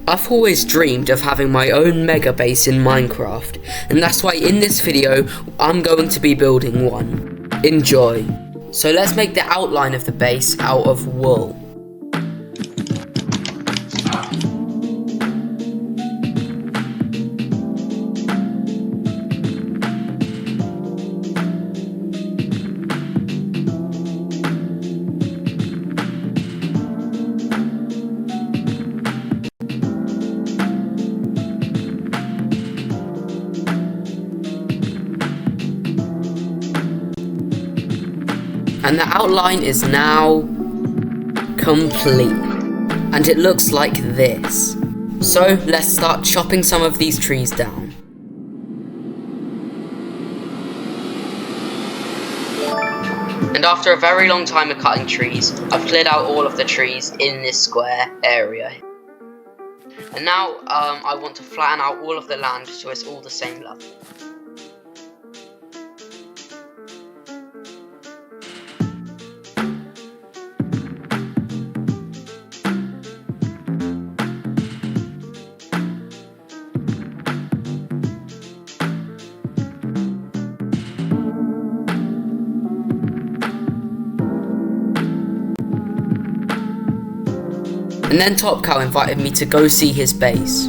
I've always dreamed of having my own mega base in Minecraft, and that's why in this video I'm going to be building one. Enjoy. So let's make the outline of the base out of wool. And the outline is now complete, and it looks like this. So let's start chopping some of these trees down. And after a very long time of cutting trees, I've cleared out all of the trees in this square area. And now I want to flatten out all of the land so it's all the same level. And then Top Cow invited me to go see his base.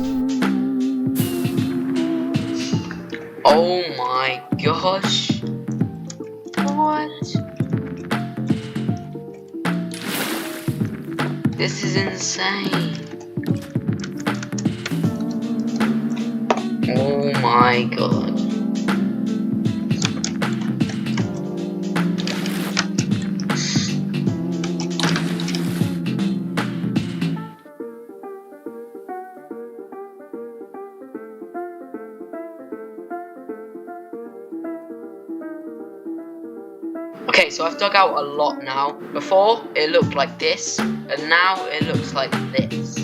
Oh my gosh. What? This is insane. Oh my god. Okay, so I've dug out a lot now. Before, it looked like this, and now it looks like this.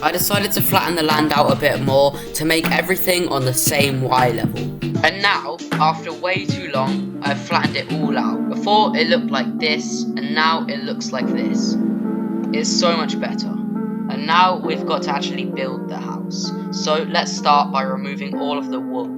I decided to flatten the land out a bit more to make everything on the same Y level. And now, after way too long, I've flattened it all out. Before, it looked like this, and now it looks like this. It's so much better. And now we've got to actually build the house. So let's start by removing all of the wool.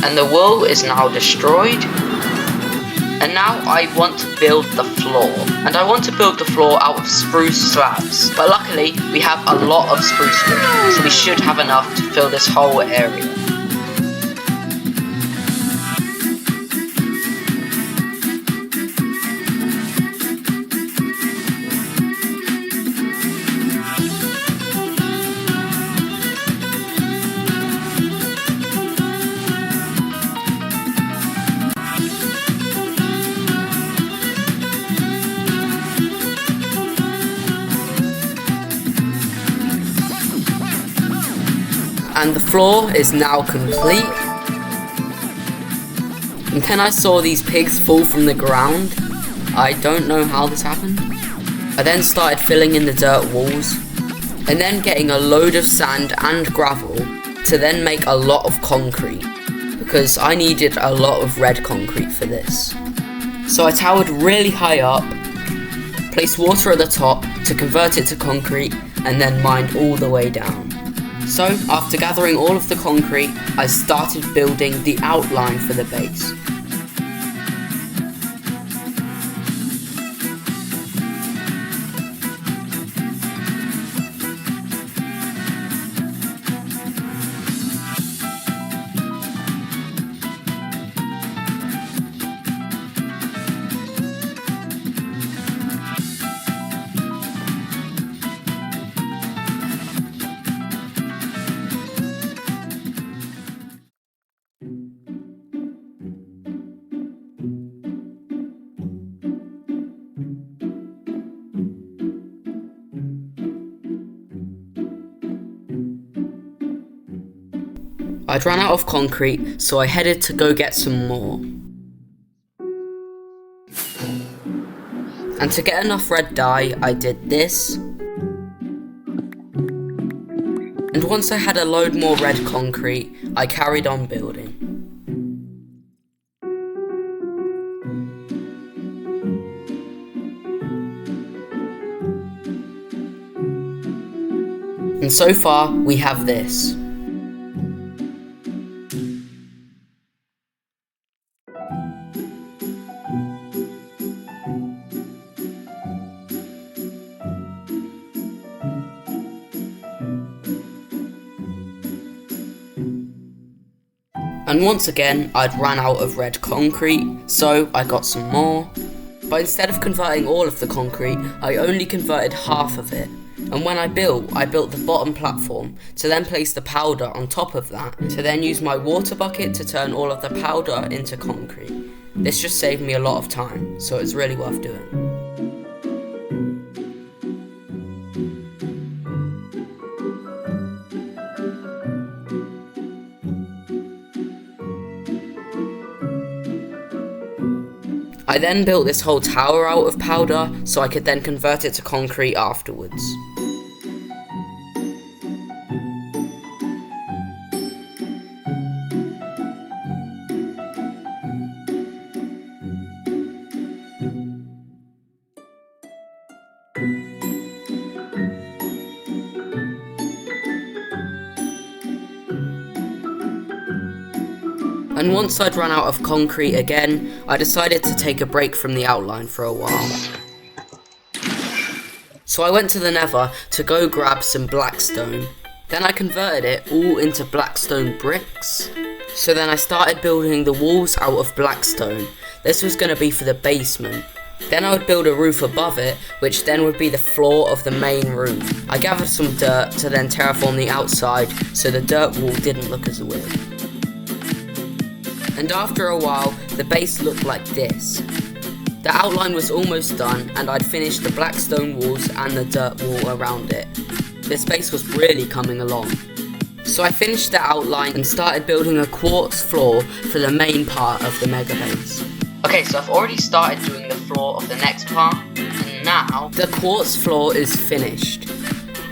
And the wool is now destroyed. And now I want to build the floor. And I want to build the floor out of spruce slabs. But luckily, we have a lot of spruce wood, so we should have enough to fill this whole area. And the floor is now complete. And then I saw these pigs fall from the ground. I don't know how this happened. I then started filling in the dirt walls, and then getting a load of sand and gravel to then make a lot of concrete, because I needed a lot of red concrete for this. So I towered really high up, placed water at the top to convert it to concrete, and then mined all the way down. So, after gathering all of the concrete, I started building the outline for the base. I'd run out of concrete, so I headed to go get some more. And to get enough red dye, I did this. And once I had a load more red concrete, I carried on building. And so far, we have this. And once again, I'd ran out of red concrete, so I got some more. But instead of converting all of the concrete, I only converted half of it. And when I built the bottom platform to then place the powder on top of that, to then use my water bucket to turn all of the powder into concrete. This just saved me a lot of time, so it's really worth doing. I then built this whole tower out of powder, so I could then convert it to concrete afterwards. And once I'd run out of concrete again, I decided to take a break from the outline for a while. So I went to the Nether to go grab some blackstone. Then I converted it all into blackstone bricks. So then I started building the walls out of blackstone. This was going to be for the basement. Then I would build a roof above it, which then would be the floor of the main roof. I gathered some dirt to then terraform the outside so the dirt wall didn't look as weird. And after a while, the base looked like this. The outline was almost done, and I'd finished the blackstone walls and the dirt wall around it. This base was really coming along. So I finished the outline and started building a quartz floor for the main part of the mega base. Okay, so I've already started doing the floor of the next part, and now the quartz floor is finished.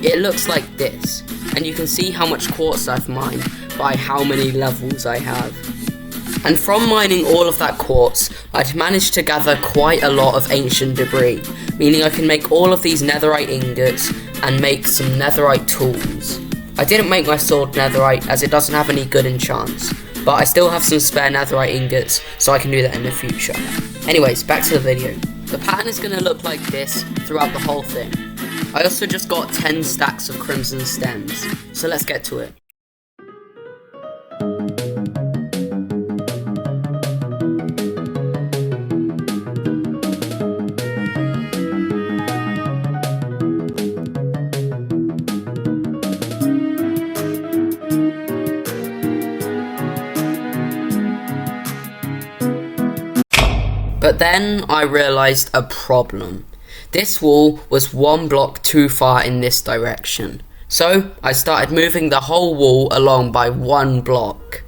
It looks like this, and you can see how much quartz I've mined by how many levels I have. And from mining all of that quartz, I'd managed to gather quite a lot of ancient debris, meaning I can make all of these netherite ingots and make some netherite tools. I didn't make my sword netherite as it doesn't have any good enchants, but I still have some spare netherite ingots, so I can do that in the future. Anyways, back to the video. The pattern is going to look like this throughout the whole thing. I also just got 10 stacks of crimson stems, so let's get to it. But then I realised a problem. This wall was one block too far in this direction. So I started moving the whole wall along by one block.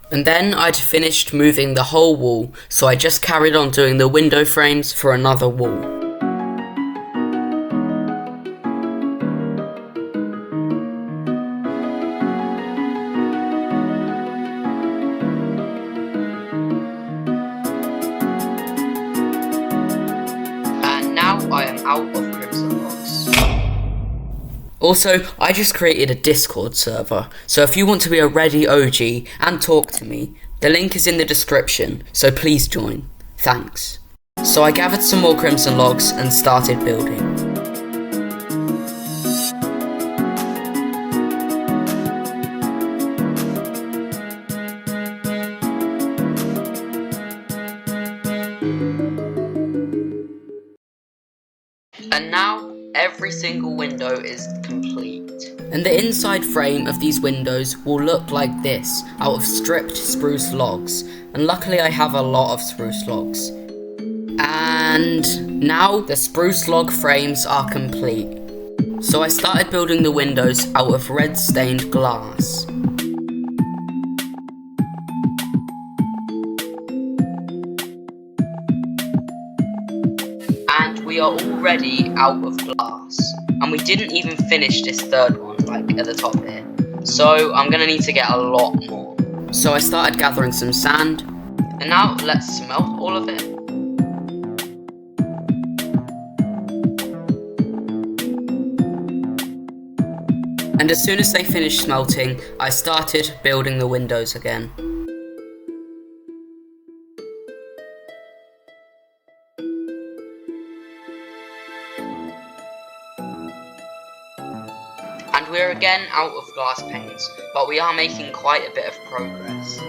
And then I'd finished moving the whole wall, so I just carried on doing the window frames for another wall. And now I am out of Crimson Blocks. Also, I just created a Discord server, so if you want to be a ready OG and talk to me, the link is in the description, so please join. Thanks. So I gathered some more crimson logs and started building. And now every single window is complete. And the inside frame of these windows will look like this, out of stripped spruce logs. And luckily I have a lot of spruce logs. And now the spruce log frames are complete. So I started building the windows out of red stained glass. And we are already out of glass. And we didn't even finish this third one, like at the top here. So I'm gonna need to get a lot more. So I started gathering some sand. And now let's smelt all of it. And as soon as they finished smelting, I started building the windows again. And we're again out of glass panes, but we are making quite a bit of progress.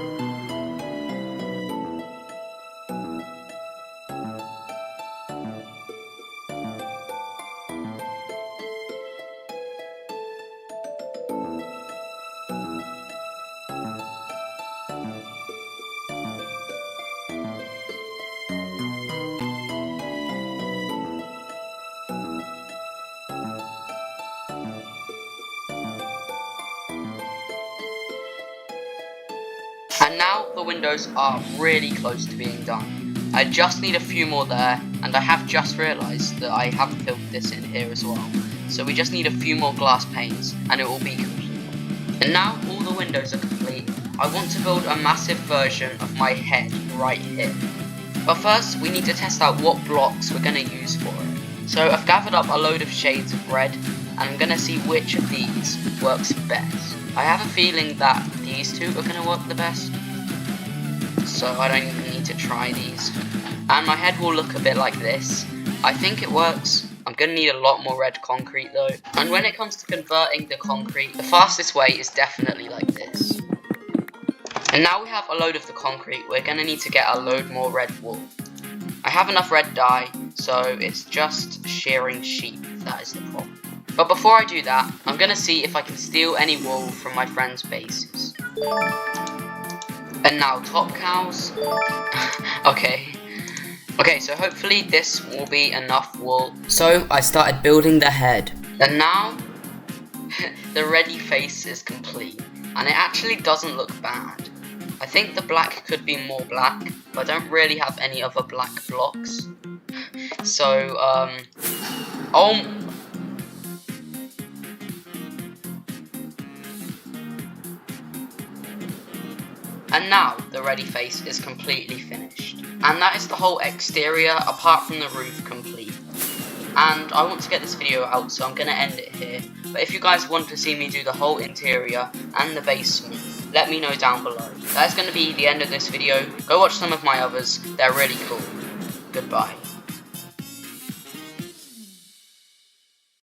And now the windows are really close to being done. I just need a few more there, and I have just realised that I have filled this in here as well. So we just need a few more glass panes and it will be complete. And now all the windows are complete, I want to build a massive version of my head right here. But first we need to test out what blocks we're going to use for it. So I've gathered up a load of shades of red and I'm going to see which of these works best. I have a feeling that these two are going to work the best, so I don't even need to try these. And my head will look a bit like this. I think it works. I'm going to need a lot more red concrete though. And when it comes to converting the concrete, the fastest way is definitely like this. And now we have a load of the concrete, we're going to need to get a load more red wool. I have enough red dye, so it's just shearing sheep that is the problem. But before I do that, I'm going to see if I can steal any wool from my friends' bases. And now top cows. Okay, so hopefully this will be enough wool. So I started building the head. And now the ready face is complete. And it actually doesn't look bad. I think the black could be more black, but I don't really have any other black blocks. So, And now the ready face is completely finished. And that is the whole exterior apart from the roof complete. And I want to get this video out, so I'm going to end it here. But if you guys want to see me do the whole interior and the basement, let me know down below. That's going to be the end of this video. Go watch some of my others, they're really cool. Goodbye.